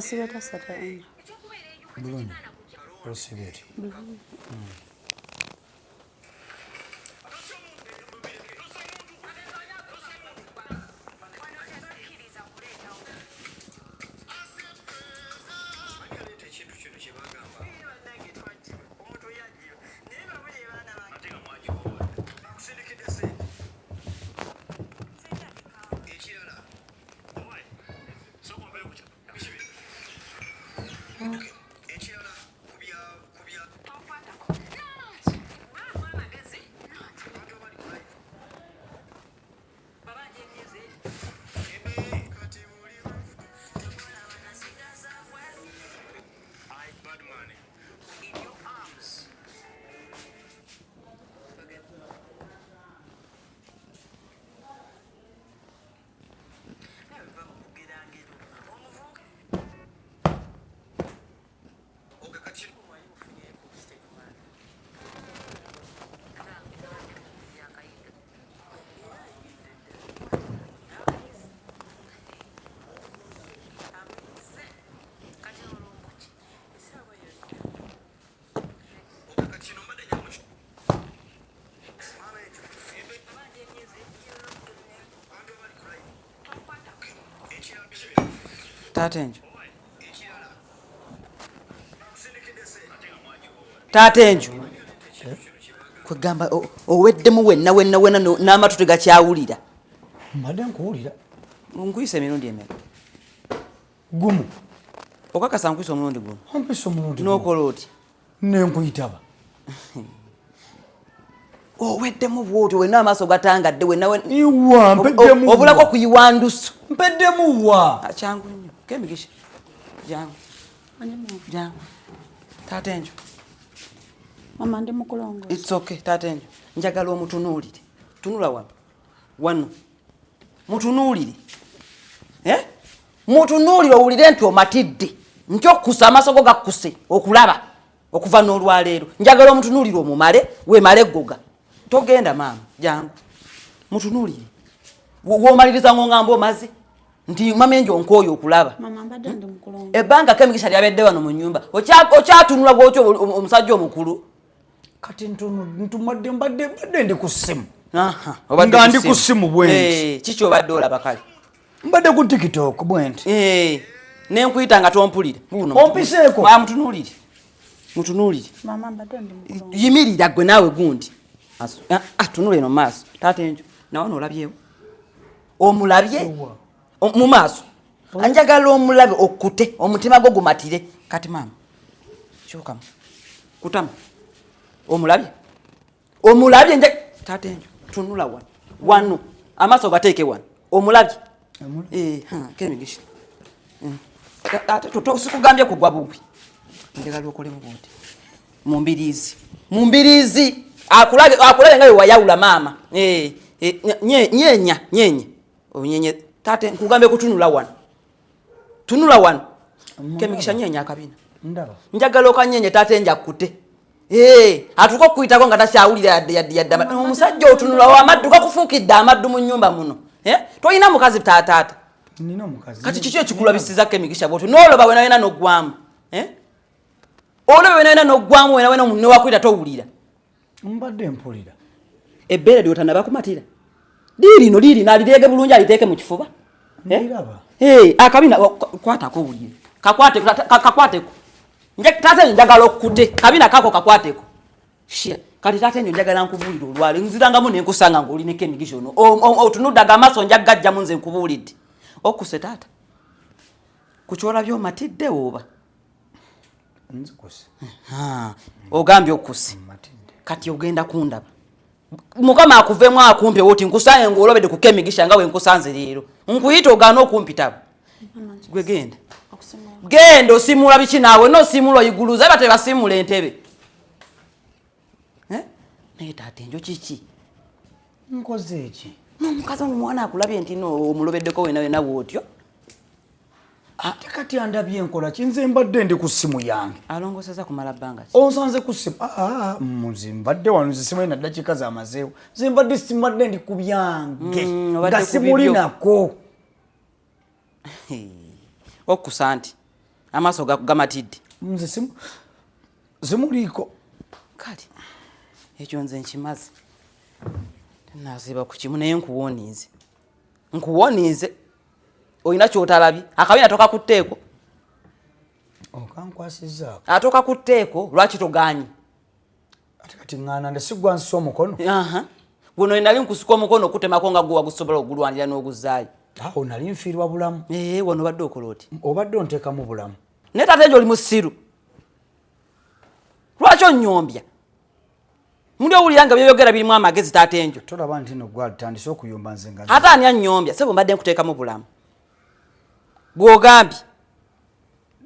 Asibeta sata. Bulungi. Osibeti. Tatenjo. Kwegamba oweddemu wenna n'amatu tegakyawulira. Mbadde nkuwulira. Nkuyise emirundi emeka. Gumu. Okakasa nkuyise omulundi gumu. Ompisa omulundi. N'okola oti. Nenkuyitaba. Oweddemu bw'otyo wenna amaaso gatangadde wenna. Iwa mpeddemu. Obulako kuyiwa ndusu. Mpeddemu wa. Achangu nnyo. Kemigisha. Jangu. Tatenjo. Mama ndi mukulongo. It's okay, Tatenjo. Njagala omutunuulire. Tunula wano. Wano. Mutunuulire. Mutunuulire owulire nti omatidde. Nkyokusa amaaso go gakkuse okulaba okuva n'olwaleero. Njagala omutunuulire omumale weemale eggoga. Togenda maama, jangu. Mutunuulire. W'omaliriza ng'ongamba omaze. Nti mama enjo nkooyo okulaba. Mama mbadde ndi mukulongo. Ebbanga Kemigisha lyabedde wano mu nnyumba. Okyatunula bw'otyo omusajja omukulu. Kati ntumadde mbadde ndi ku ssimu. Nga ndi ku ssimu bwenti. Kiki obadde olaba kale? Mbadde ku TikTok bwenti. Nenkuyita nga tompulire. Ompiseeko. Mutunuulire. Mutunuulire. Mama mbadde ndi mukulongo. Yimirira gwe naawe gundi. Tunula eno maaso. Tatenjo. Nawe n'olabyewo. Omulabye? Mu maaso. Anjagala omulabe okute omutima gwo gumatire. Kati maama. Kyokamu. Kutamu. Omulabye nje Tatenjo. Tunula wano. Wano. Amaaso gateeke wano. Omulabye. Kemigisha. Sikugambye kugwa bugwi. Njagala okolemu bwoti. Mumbirizi. Akulabe nga wayawula maama. Nyenya. Onyenye tate nkugambye kutunula wano. Tunula wano. Kemigisha nyenya akabina. Ndaba. Njagala okanyenye tate njakute. Atuko kuyitako nga takyawulira yadde. Omusajja otunula wa amaddu gakufuukidde amaddu mu nnyumba muno. Toyina mukazi taata. Nina omukazi. Kati kiki ekikulabisiza Kemigisha bwotyo? N'oloba wena n'oggwamu. Oloba wena n'oggwamu wena munne wakwita towulira. Mbadde mpulira. Ebbeere ly'otanaba kumatira. Liiri nalireege bulungi aliteeke mu kifuba. Ndaba. Akabina kwatako owulire. Kakwateko. Tate njagala okute. Kabina kako kakwateko. Kati tate njagala nkubuulire olwale. Nzirangamu ne nkusanga ng'oli ne Kemigisha ono. Otunuddaga amaaso njagajjamu nze nkubuulidde. Okuse taata. Kuchola byo matidde oba. Nzikuse. Ogambye okuse. Kati ogenda kundaba. Mukama akuvemu akumpe woti nkusange ngolobede ku Kemigisha nga we nkusanze leero. Nkuyita ogana okumpitabo. Gwe genda. Genda osimula biki naawe no simula iguluza bate basimula entebe. Naye Tatenjo kiki? Nkoze eki? N'omukazi omwana akulabye nti no omulobeddeko wena wotyo. Kati andabye enkola kinze mbadde ndi ku ssimu yange. Alongoseza kumala bbanga ki? Onsanze ku ssimu. Mbadde wano zisimu ina dakika za mazeewo. Zimbadde simbadde ndi ku byange. Nga simuli nako. Okusanti. amaaso gamatidde nze simuliiko kale ekyo nze nkimaze naziba ku kimu naye nkuwoniize olina kyotalabye akabina atoka ku tteeko okankwasizzaako atoka ku tteeko lwaki togaanyi ate kati ŋŋaana nde sigwa nsisa omukono guno nali nkusuka omukono okutemako nga gwe wagusobola ogulwanira n'oguzaayo awo nali nfiirwa bulamu wano obadde okola oti obadde onteekamu bulamu naye tate nti oli musiru lwaki onnyombya muli owulira nga byoyogera birimu amagezi tate enjo tolaba nti no gwatandise okuyomba nze nga ate ani annyombya sebo mbadde nkuteekamu bulamu bw'ogambye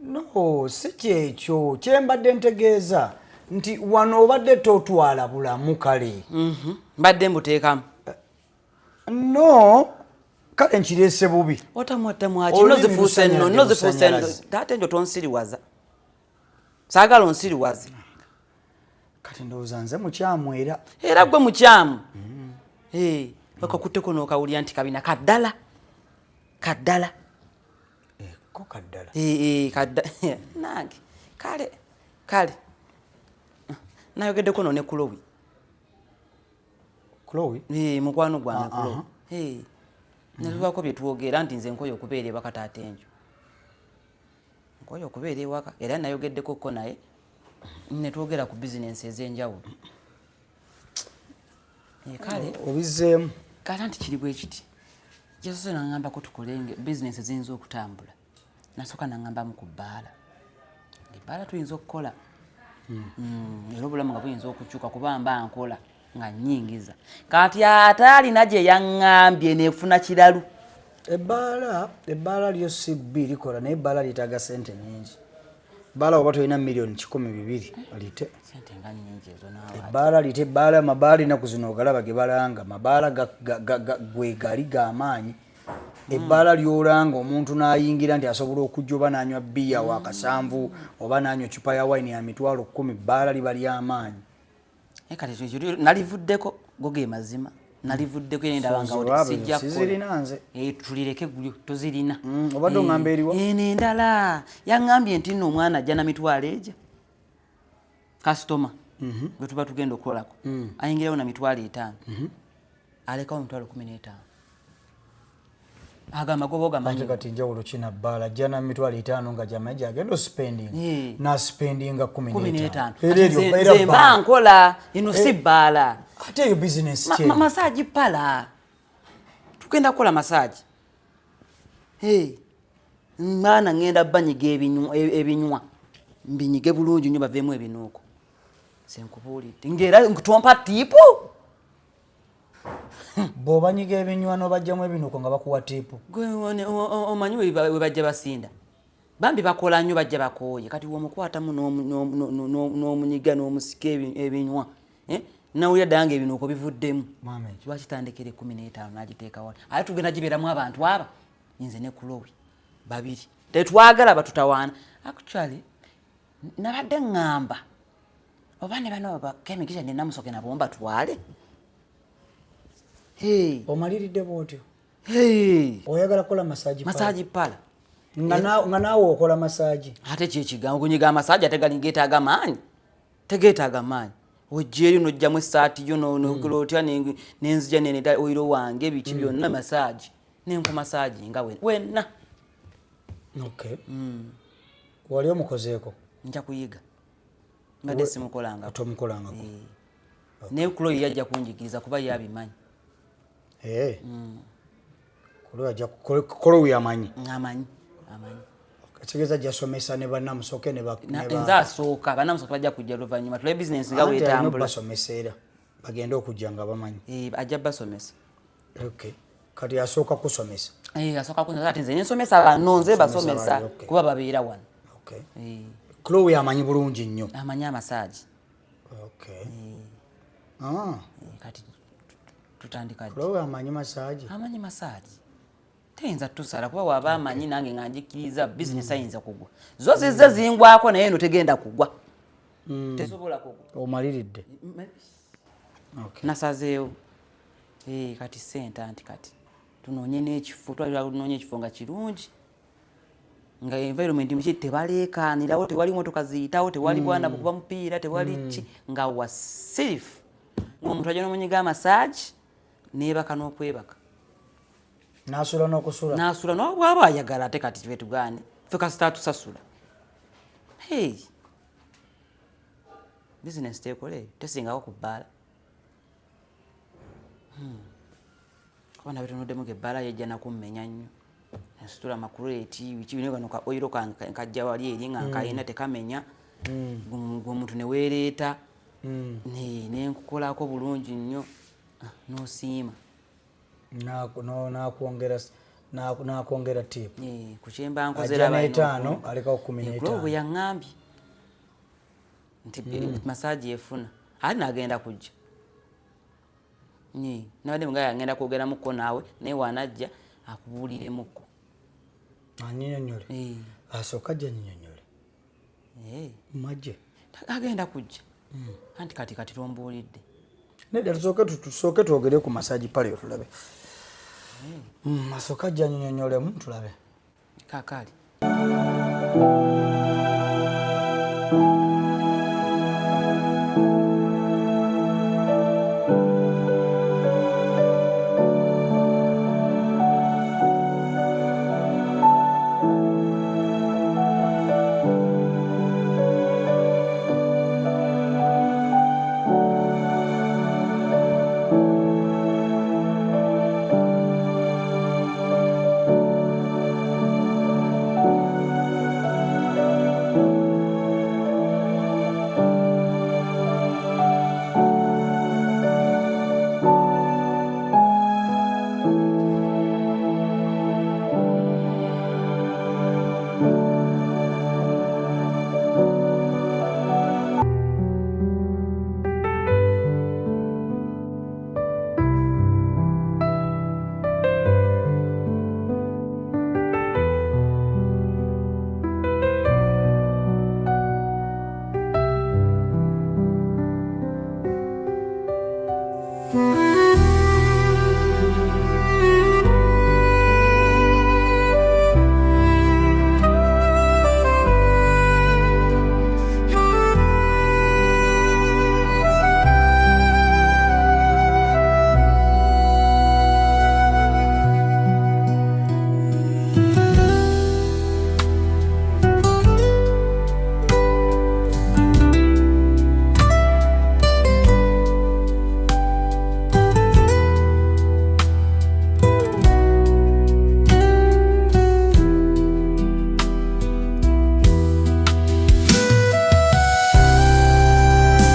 no si kyekyo kyembadde ntegeeza nti wano obadde totwala bulamu kale mbadde mbuteekamu no kale nkireese bubi otamwatamwaki no zifuuse nno tate enjo tonsiriwaza saagala onsiriwaze kati ndowooza nze mukyamu era gwe mukyamu bakakutteko n'okawulira nti kabina kaddala ko kaddala nange kale nayogeddeko none Chloe mukwano gwange Chloe nalibako bye twogera nti nze nkoye okubeera ewaka taata enjo nkoye okubeera ewaka era nayogeddeko ko naye ne twogera ku bizinensi ez'enjawulo kale obizeemu kale nti kiri bwe kiti jesoze naŋŋambako tukole bizinensi eziyinza okutambula nasooka naŋŋambamu ku bbaala ebbaala tuyinza okukola era obulamu nga buyinza okukyuka kuba mba nkola nga nnyingiza kati ate alina gye yaŋŋambye neefuna kiralu ebbaala lyo si bbi likola naye ebbaala lyetaaga sente nnyingi ebbaala oba tolina miliyoni 1,200 lite sente nga nnyingi ezo ebbaala lite ebbaala mabaala enaku zino ogalaba ge balanga mabaala gwe gali g'amaanyi ebbaala lyolanga omuntu n'ayingira nti asobola okujja oba n'anywa bbiya wa kasanvu oba n'anywa ecupa ya wayini ya mitwalo 10 ebbaala liba ly'amaanyi kati nalivuddeko go ge mazima nalivuddeko endabanga sizirina nze tulireke gulyo tozirina obadde oŋŋamba eriwa endala yaŋŋambye nti nno omwana ajja na mitwalo egyo kasitoma gwe tuba tugenda okukolako ayingirawo na mitwalo 5 alekawo mitwalo 15 agamba gobogamanyi kati njawulo kina bbaala ajja na mitwalo 5 nga jamaye gyagenda ospending naspendinga 15 nze mba nkola eno si bbaala ate eyo bizinesi kye masaji pala tugenda kukola masaji mwana ngenda banyiga ebinywa mbinyige bulungi nnyo baveemu ebinuuko senkubuulidde ngera nkutompa tiipu bw'obanyiga ebinywa n'obajjamu ebinuuko nga bakuwa tiipu omanyi we bajja basinda bambi bakola nnyo bajja bakooye kati womukwatamu n'omunyiga n'omusika ebinywa nawulira ddala nga ebinuuko bivuddemu lwakitandikire 15 n'agiteeka wali ate tugenda gibeeramu abantu aba nze ne Chloe babiri tetwagala batutawaana actually nabadde ŋŋamba oba ne bano bakemigisha ne namusoke nabo mbatwale omaliridde bwotyo oyagala kukola masaji pala nga naawe okola masaji ate kyekigambo okunyiga amasaji ate geetaaga maanyi tegeetaaga maanyi ojja eri nojjamu essaati yo nogola otya nenzija neneta oyiro wange ebiki byonna masaji nenku masaji nga wenna wali omukozeeko nja kuyiga mbadde simukolanga tomukolangako naye Chloe yajja kunjigiriza kuba yabimanyi Chloe amanyi kitegeeza gyasomesa ne bannamusoke nze asooka bannamusoke bajja kujja luvannyuma tule bizinensi nga weetambula basomesa era bagenda okujja nga bamanyi ajja basomesa kati asooka kusomesa asooka kusomesa ati nze nensomesa bano nze basomesa kuba babeera wano Chloe amanyi bulungi nnyo amanyi amasaji kati tutandika Chloe amanyi masaji teyinza tusala kuba waba amanyi nange nga njikiriza bizinesi ayinza kugwa zo zizze zingwako naye eno tegenda kugwa tesobola kugwa omaliridde nasazeewo kati sente anti kati tunoonye n'ekifo twalira tunoonya ekifo nga kirungi nga environment mchi tebalekanirawo tewali motoka ziyitawo tewali bwana bukuba mupiira tewali ki nga wasirifu omuntu ajja n'omunyiga massage neebaka n'okwebaka nasula n'okusula nasula n'obwaba ayagala ate kati twe tugane ffe kasita tusasula hey business tekole tesingawo ku bbaala kubona bitonoddemu gebbaala yejja nakummenya nnyo nasitula makureti wikibine kano ka oiro kajja wali eri nga nkayina tekamenya omuntu neweereeta nenkukolako bulungi nnyo n'osiima nakwongera tip ku kyemba nkozera n'etaano alekawo 15 bwe yaŋŋambye nti massage efuna ali nagenda kujja nabadde nga yagenda kwogeramuko naawe naye wanajja akubuuliremukko anyinyonyole asooka ajja nyinyonyole majje agenda kujja anti kati tombuulidde nedda tusooke twogere ku massage pale tulabe asooka ajja nyinyonyolemu tulabe kakali